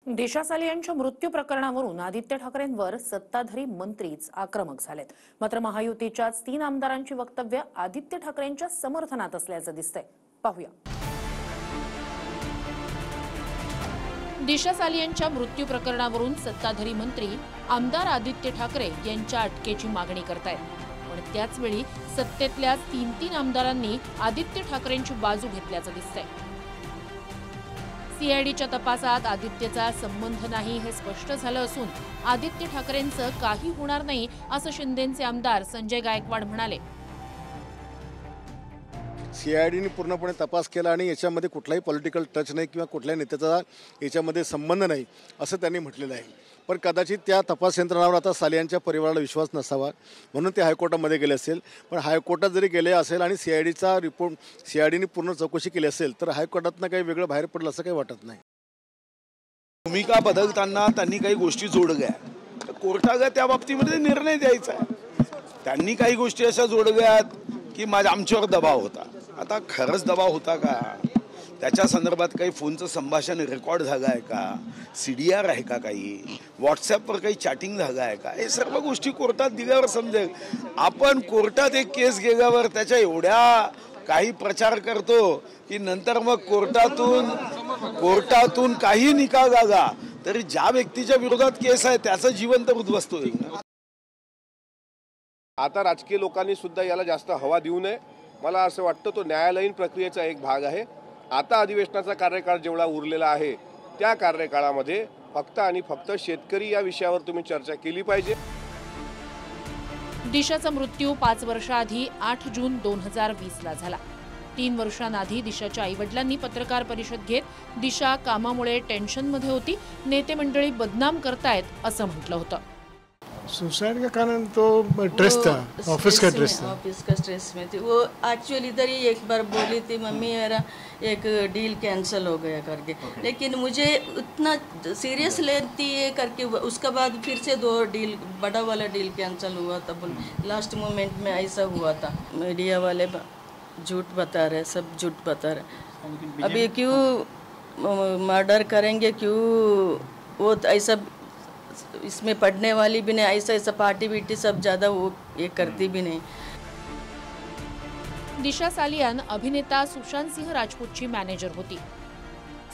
दिशा सालियांच्या मृत्यू प्रकरणावरून आदित्य ठाकरेंवर सत्ताधारी मंत्रीच आक्रमक झालेत। मात्र महायुतीच्याच 3 आमदारांची वक्तव्य आदित्य ठाकरेंच्या समर्थनात असल्याचं दिसतंय। पाहूया। दिशा सालियांच्या मृत्यू प्रकरणावरून सत्ताधारी मंत्री आमदार आदित्य ठाकरे यांच्या अटकेची मागणी करतायत। पण त्याच वेळी सत्तेतल्या 3 आमदारांनी आदित्य ठाकरेंची बाजू घेतल्याचं दिसतंय। सीआयडीच्या तपासात आदित्यचा संबंध नाही हे स्पष्ट झालं असून आदित्य ठाकरेंचं काही होणार नाही असं शिंदेचे आमदार संजय गायकवाड म्हणाले। सीआयडीने पूर्णपणे तपास केला आणि याच्यामध्ये कुठलाही पॉलिटिकल टच नाही किंवा कुठल्याही नेत्याचा याच्यामध्ये संबंध नाही असं त्यांनी म्हटलेलं आहे। पण कदाचित त्या तपास यंत्रणावर आता सालियांच्या परिवाराला विश्वास नसावा म्हणून ते हायकोर्टामध्ये गेले असेल। पण हायकोर्टात जरी गेले असेल आणि सीआयडीचा रिपोर्ट सीआयडीने पूर्ण चौकशी केली असेल तर हायकोर्टातनं काही वेगळं बाहेर पडलं असं काही वाटत नाही। भूमिका बदलताना त्यांनी काही गोष्टी जोडल्या, कोर्टाला त्या बाबतीमध्ये निर्णय द्यायचा आहे। त्यांनी काही गोष्टी अशा जोडल्यात की आमच्यावर दबाव होता। आता खरंच दबाव होता का, त्याच्या संदर्भात काही फोनचं संभाषण रेकॉर्ड झालं आहे का, CDR आहे का, काही व्हॉट्सॲपवर काही चॅटिंग झालं आहे का, हे सर्व गोष्टी कोर्टात दिल्यावर समजेल। आपण कोर्टात एक केस गेल्यावर त्याच्या एवढ्या काही प्रचार करतो की नंतर मग कोर्टातून काही निकाल आला तरी ज्या व्यक्तीच्या विरोधात केस आहे त्याचं जीवन तर उद्ध्वस्त होईल ना। आता राजकीय लोकांनी सुद्धा याला जास्त हवा देऊ नये। मला असं वाटतं तो न्यायालयीन प्रक्रियेचा एक भाग आहे। आता अधिवेशनाचा कार्यकाळ जेवढा उरलेला आहे त्या कार्यकाळामध्ये फक्त आणि फक्त शेतकरी या विषयावर तुम्ही चर्चा केली पाहिजे। दिशाचा मृत्यू 5 वर्षाआधी 8 जून 2020 ला झाला। 3 वर्षांआधी दिशाच्या आईवडिलांनी पत्रकार परिषद घेत दिशा कामामुळे टेन्शनमध्ये होती, नेते मंडळी बदनाम करतायत असं म्हटलं होतं। सुसाइड का कारण तो स्ट्रेस था, ऑफिस का स्ट्रेस में थी वो। एक्चुअली इधर ही एक बार बोली थी मम्मी मेरा एक डील कैंसिल हो गया करके, लेकिन मुझे उतना सीरियस लेती है करके उसके बाद फिर से 2 डील बड़ा वाला डील कैंसिल हुआ था। लास्ट मोमेंट में ऐसा हुआ था। मीडिया वाले झूठ बता रहे, सब झूठ बता रहे। अभी क्यों मर्डर करेंगे, क्यों वो ऐसा इसमें पढ़ने वाली भी नहीं, ऐसा पार्टी बीटी सब ज़्यादा वो ये करती भी नहीं। दिशा सालियान अभिनेता सुशांत सिंह राजपूतची मॅनेजर होती।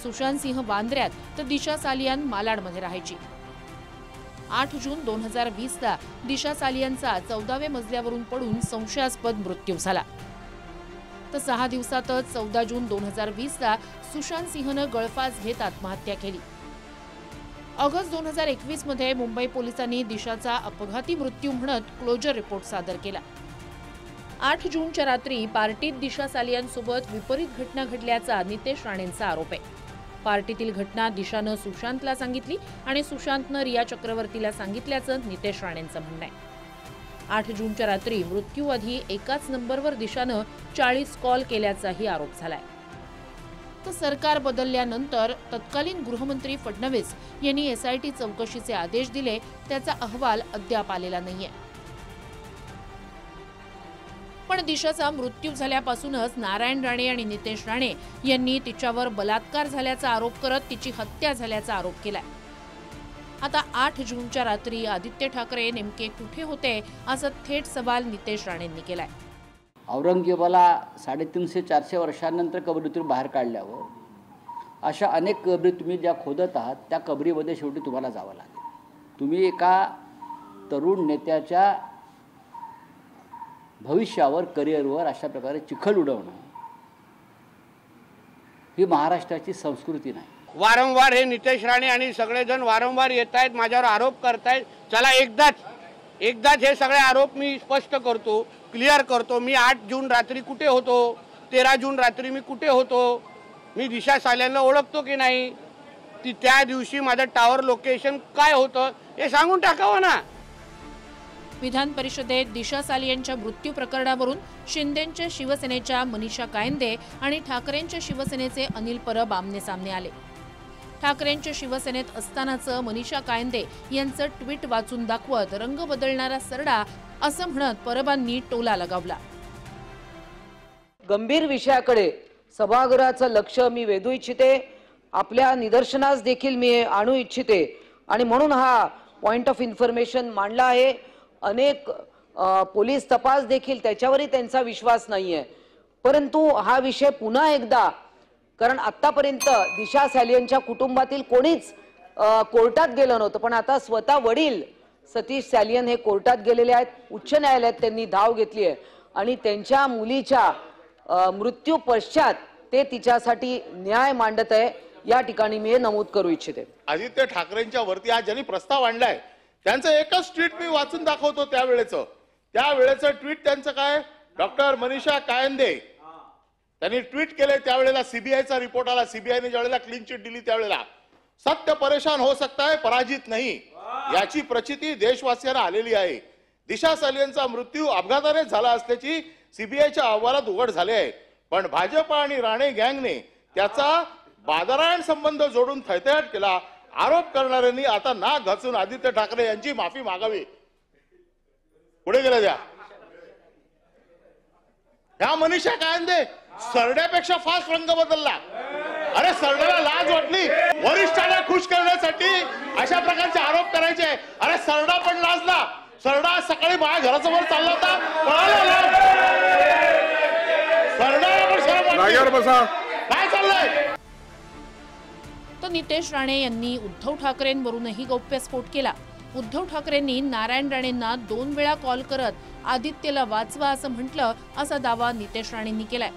सुशांत सिंह बांद्र्यात तर दिशा सालियान मालाडमध्ये राहायची। 8 जून 2020 ला दिशा सालियांचा 14व्या मजल्यावरून पडून संशयास्पद मृत्यू झाला। तर 6 दिवसातच 14 जून 2020 ला सुशांत सिंहनं गळफास घेत आत्महत्या केली। ऑगस्ट 2021 मध्ये मुंबई पोलिसांनी दिशाचा अपघाती मृत्यू म्हणत क्लोजर रिपोर्ट सादर केला। 8 जूनच्या रात्री पार्टीत दिशा सालियांसोबत विपरीत घटना घडल्याचा नितेश राणेंचा आरोप आहे। पार्टीतील घटना दिशानं सुशांतला सांगितली आणि सुशांतनं रिया चक्रवर्तीला सांगितल्याचं नितेश राणेंचं म्हणणं आहे। 8 जूनच्या रात्री मृत्यूआधी एकाच नंबरवर दिशानं 40 कॉल केल्याचाही आरोप झालाय। तर सरकार बदलल्यानंतर तत्कालीन गृहमंत्री फडणवीस यांनी SIT चौकशीचे आदेश दिले, त्याचा अहवाल अद्याप आलेला नाहीये। पण दिशाचा मृत्यू झाल्यापासूनच नारायण राणे आणि नितेश राणे यांनी तिच्यावर बलात्कार झाल्याचा आरोप करत तिची हत्या झाल्याचा आरोप केलाय। आता 8 जूनच्या रात्री आदित्य ठाकरे नेमके कुठे होते असा थेट सवाल नितेश राणेंनी केलाय। औरंगजेबाला 350-400 वर्षांनंतर कबरीतून बाहेर काढल्यावर अशा अनेक कबरी तुम्ही ज्या खोदत आहात त्या कबरीमध्ये शेवटी तुम्हाला जावं लागेल। तुम्ही एका तरुण नेत्याच्या भविष्यावर, करिअरवर अशा प्रकारे चिखल उडवणं ही महाराष्ट्राची संस्कृती नाही। वारंवार हे नितेश राणे आणि सगळेजण वारंवार येत आहेत, माझ्यावर आरोप करतायत। चला एकदाच हे सगळे आरोप मी स्पष्ट करतो, क्लिअर करतो। मी 8 जून रात्री कुठे होतो, 13 जून रात्री मी कुठे होतो, मी दिशा सालियांना ओळखतो की नाही, ती त्या दिवशी माझं टावर लोकेशन काय होतं हे सांगून टाकावं ना। विधान परिषदेत दिशा सालियांच्या मृत्यू प्रकरणावरून शिंदेंच्या शिवसेनेच्या मनीषा कायंदे आणि ठाकरेंच्या शिवसेनेचे अनिल परब आमने सामने आले। ठाकरेंच्या शिवसेनेत असतानाचं मनीषा कायंदे यांचं ट्विट वाचून दाखवत रंग बदलणारा सरडा असं म्हणत परबांनी टोला लगावला। गंभीर विषयाकडे सभागृहाचं लक्ष मी वेधू इच्छिते। आपल्या निदर्शनास देखील मी आणू इच्छिते आणि म्हणून हा पॉइंट ऑफ इन्फॉर्मेशन मांडला आहे. अनेक पोलीस तपास देखील त्याच्यावरही त्यांचा विश्वास नाहीये. परंतु हा विषय पुन्हा एकदा, कारण आतापर्यंत दिशा सालियनच्या कुटुंबातील कोणीच कोर्टात गेलं नव्हतं, पण आता स्वतः वडील सतीश सालियन हे कोर्टात गेलेले आहेत. उच्च न्यायालयात त्यांनी धाव घेतली आहे आणि त्यांच्या मुलीच्या मृत्यू पश्चात ते तिच्यासाठी न्याय मांडत आहे. या ठिकाणी मी हे नमूद करू इच्छिते. आदित्य ठाकरेंच्या वरती आज ज्यांनी प्रस्ताव आणलाय त्यांचं एकच ट्विट मी वाचून दाखवतो. त्यावेळेचं ट्विट त्यांचं काय, डॉक्टर मनीषा कायंदे त्यांनी ट्विट केले. त्यावेळेला सीबीआयचा रिपोर्ट आला. सीबीआयने ज्यावेळेला क्लीन चिट दिली त्यावेळेला सत्य परेशान हो सकता है पराजित नहीं याची प्रचिती देशवासियांना आलेली आहे. दिशा सालियनचा मृत्यू अपघाताने झाला असल्याची सीबीआयच्या अहवालात उघड झाले आहे. पण भाजप आणि राणे गँगने त्याचा बादरायण संबंध जोडून थैथयाट केला. आरोप करणाऱ्यांनी आता नाक घासून आदित्य ठाकरे यांची माफी मागावी. पुढे गेल्या ह्या मनीषा कायंदे सरड्यापेक्षा फास्ट रंग बदलला. अरे सरड्याला लाज वाटली, वरिष्ठांना खुश करण्यासाठी अशा प्रकारचे आरोप करायचे. अरे सरडा पण लाजला. सरडा सकाळी माझ्या घरासमोर चालला होता, पळाला. सरडाला पण शरम वाटली. काय चाललंय? तर नितेश राणे यांनी उद्धव ठाकरेंवरूनही गौप्यस्फोट केला. उद्धव ठाकरेंनी नारायण राणेंना 2 वेळा कॉल करत आदित्यला वाचवा असं म्हटलं, असा दावा नितेश राणेंनी केलाय.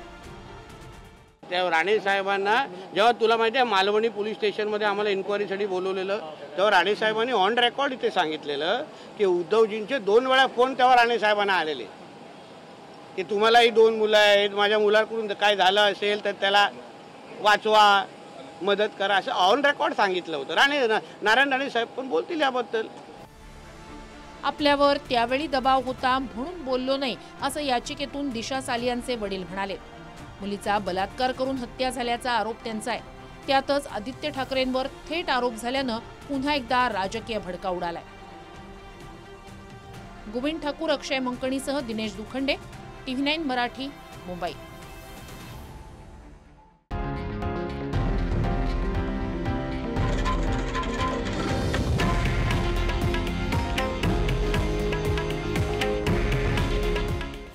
त्या राणे साहेबांना जेव्हा तुला माहिती आहे मालवणी पोलीस स्टेशनमध्ये आम्हाला इन्क्वायरीसाठी बोलवलेलं, तेव्हा राणे साहेबांनी ऑन रेकॉर्ड इथे सांगितलेलं की उद्धवजींचे 2 वेळा फोन तेव्हा राणे साहेबांना आलेले की तुम्हालाही 2 मुलं आहेत, माझ्या मुलाकडून काय झालं असेल तर त्याला वाचवा, मदत करा, असं ऑन रेकॉर्ड सांगितलं होतं. नारायण राणे साहेब पण बोलतील याबद्दल. आपल्यावर त्यावेळी दबाव होता म्हणून बोललो नाही असं याचिकेतून दिशा सालियनचे वडील म्हणाले. मुलीचा बलात्कार करून हत्या झाल्याचा आरोप त्यांचा आहे. त्यातच आदित्य ठाकरेंवर थेट आरोप झाल्यानं पुन्हा एकदा राजकीय भडका उडालाय. गोविंद ठाकूर, अक्षय मंकणीसह दिनेश दुखंडे, TV9 मराठी, मुंबई.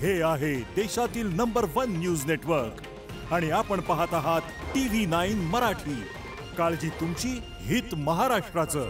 हे आहे देशातील नंबर 1 न्यूज नेटवर्क आणि आपण पाहत आहात TV9 मराठी. काळजी तुमची, हित महाराष्ट्राचं.